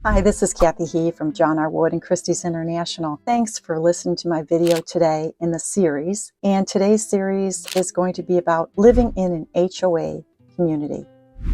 Hi, this is Kathy He from John R. Wood and Christie's International. Thanks for listening to my video today in the series. And today's series is going to be about living in an HOA community,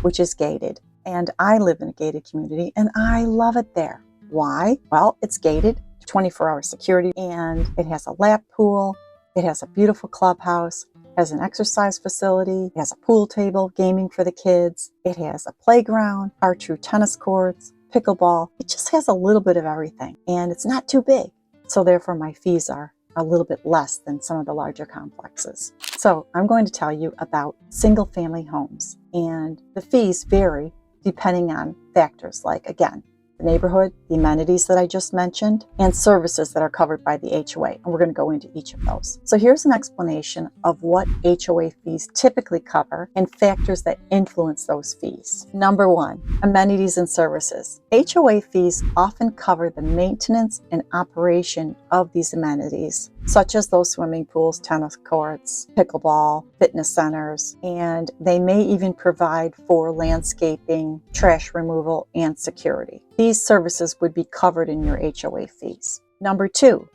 which is gated. And I live in a gated community and I love it there. Why? Well, it's gated, 24-hour security, and it has a lap pool. It has a beautiful clubhouse. Has an exercise facility, it has a pool table, gaming for the kids, it has a playground, R2 tennis courts, pickleball. It just has a little bit of everything, and it's not too big. So therefore my fees are a little bit less than some of the larger complexes. So I'm going to tell you about single family homes, and the fees vary depending on factors like, again, the neighborhood, the amenities that I just mentioned, and services that are covered by the HOA. And we're going to go into each of those. So here's an explanation of what HOA fees typically cover and factors that influence those fees. Number one, amenities and services. HOA fees often cover the maintenance and operation of these amenities, such as those swimming pools, tennis courts, pickleball, fitness centers, and they may even provide for landscaping, trash removal, and security. These services would be covered in your HOA fees. Number two,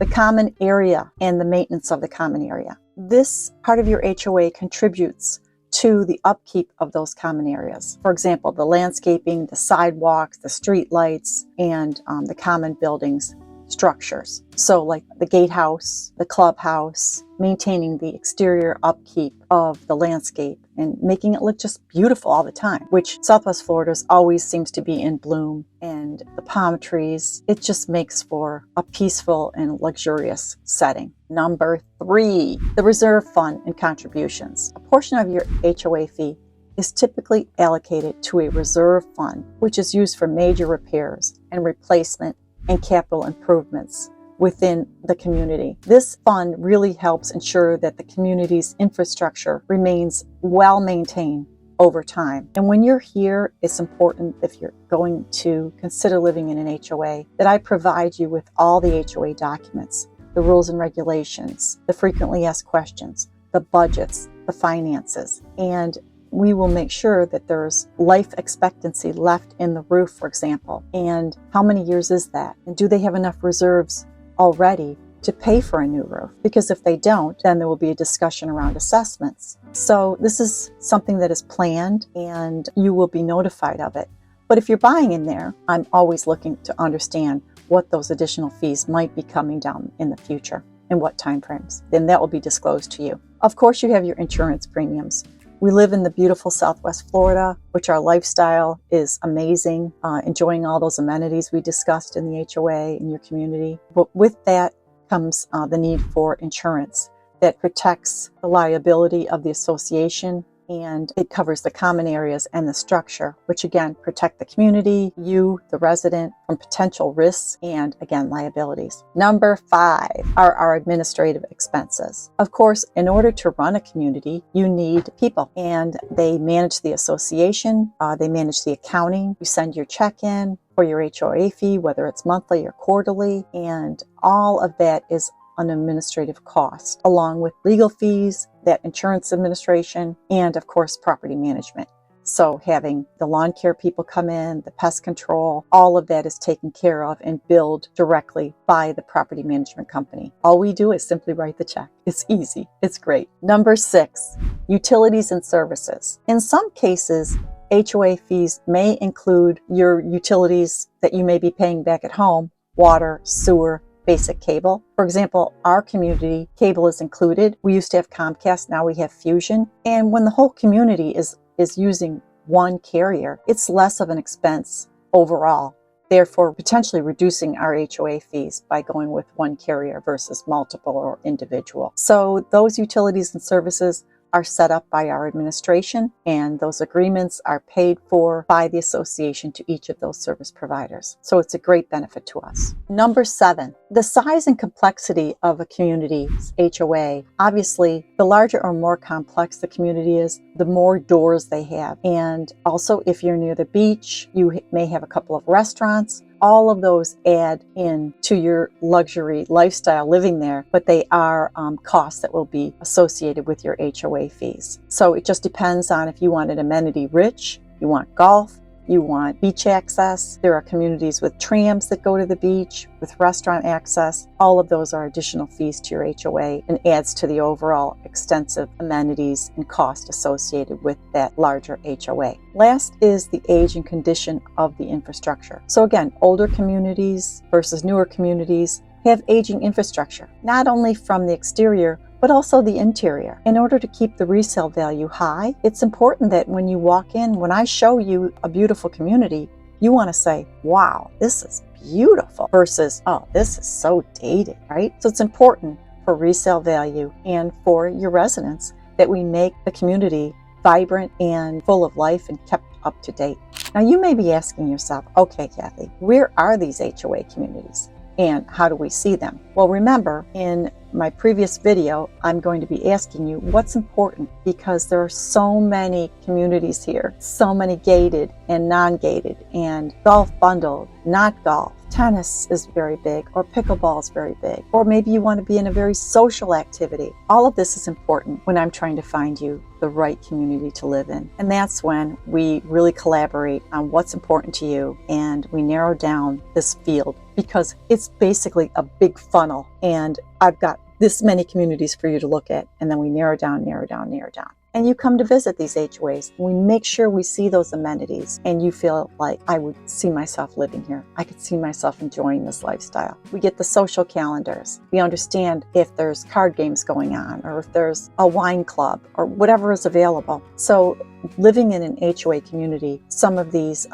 the common area and the maintenance of the common area. This part of your HOA contributes to the upkeep of those common areas. For example, the landscaping, the sidewalks, the street lights, and the common buildings structures. So like the gatehouse, the clubhouse, maintaining the exterior upkeep of the landscape and making it look just beautiful all the time, which Southwest Florida's always seems to be in bloom, and the palm trees, it just makes for a peaceful and luxurious setting. Number three, the reserve fund and contributions. A portion of your HOA fee is typically allocated to a reserve fund, which is used for major repairs and replacement and capital improvements within the community. This fund really helps ensure that the community's infrastructure remains well maintained over time. And when you're here, it's important, if you're going to consider living in an HOA, that I provide you with all the HOA documents, the rules and regulations, the frequently asked questions, the budgets, the finances, and we will make sure that there's life expectancy left in the roof, for example. And how many years is that? And do they have enough reserves already to pay for a new roof? Because if they don't, then there will be a discussion around assessments. So this is something that is planned and you will be notified of it. But if you're buying in there, I'm always looking to understand what those additional fees might be coming down in the future and what timeframes. Then that will be disclosed to you. Of course, you have your insurance premiums. We live in the beautiful Southwest Florida, which our lifestyle is amazing, enjoying all those amenities we discussed in the HOA in your community. But with that comes the need for insurance that protects the liability of the association, and it covers the common areas and the structure, which again protect the community, you, the resident, from potential risks and again liabilities. Number five are our administrative expenses. Of course, in order to run a community, you need people, and they manage the association, they manage the accounting, you send your check in for your HOA fee, whether it's monthly or quarterly, and all of that is an administrative cost, along with legal fees, that insurance administration, and of course property management. So having the lawn care people come in, the pest control, all of that is taken care of and billed directly by the property management company. All we do is simply write the check. It's easy. It's great. Number six, utilities and services. In some cases, HOA fees may include your utilities that you may be paying back at home, water, sewer, basic cable. For example, our community cable is included. We used to have Comcast, now we have Fusion. And when the whole community is using one carrier, it's less of an expense overall, therefore potentially reducing our HOA fees by going with one carrier versus multiple or individual. So those utilities and services are set up by our administration, and those agreements are paid for by the association to each of those service providers. So it's a great benefit to us. Number seven, the size and complexity of a community's HOA. Obviously, the larger or more complex the community is, the more doors they have. And also, if you're near the beach, you may have a couple of restaurants. All of those add in to your luxury lifestyle living there, but they are costs that will be associated with your HOA fees. So it just depends on if you want it amenity rich, you want golf, you want beach access. There are communities with trams that go to the beach, with restaurant access. All of those are additional fees to your HOA and adds to the overall extensive amenities and cost associated with that larger HOA. Last is the age and condition of the infrastructure. So again, older communities versus newer communities have aging infrastructure, not only from the exterior, but also the interior. In order to keep the resale value high, it's important that when you walk in, when I show you a beautiful community, you want to say, wow, this is beautiful, versus, oh, this is so dated, right? So it's important for resale value and for your residents that we make the community vibrant and full of life and kept up to date. Now you may be asking yourself, okay, Kathy, where are these HOA communities and how do we see them? Well, remember, in my previous video, I'm going to be asking you what's important, because there are so many communities here, so many gated and non-gated, and golf bundled, not golf. Tennis is very big, or pickleball is very big, or maybe you want to be in a very social activity. All of this is important when I'm trying to find you the right community to live in. And that's when we really collaborate on what's important to you, and we narrow down this field, because it's basically a big funnel, and I've got this many communities for you to look at, and then we narrow down. And you come to visit these HOAs, and we make sure we see those amenities, and you feel like, I would see myself living here. I could see myself enjoying this lifestyle. We get the social calendars. We understand if there's card games going on, or if there's a wine club, or whatever is available. So living in an HOA community, some of these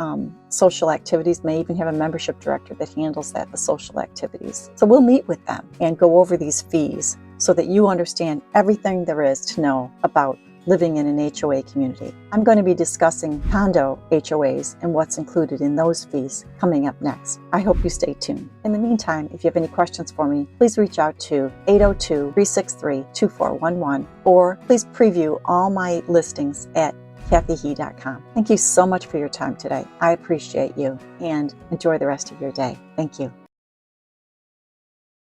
social activities may even have a membership director that handles the social activities. So we'll meet with them and go over these fees so that you understand everything there is to know about living in an HOA community. I'm going to be discussing condo HOAs and what's included in those fees coming up next. I hope you stay tuned. In the meantime, if you have any questions for me, please reach out to 802-363-2411, or please preview all my listings at kathykhee.com. Thank you so much for your time today. I appreciate you, and enjoy the rest of your day. Thank you.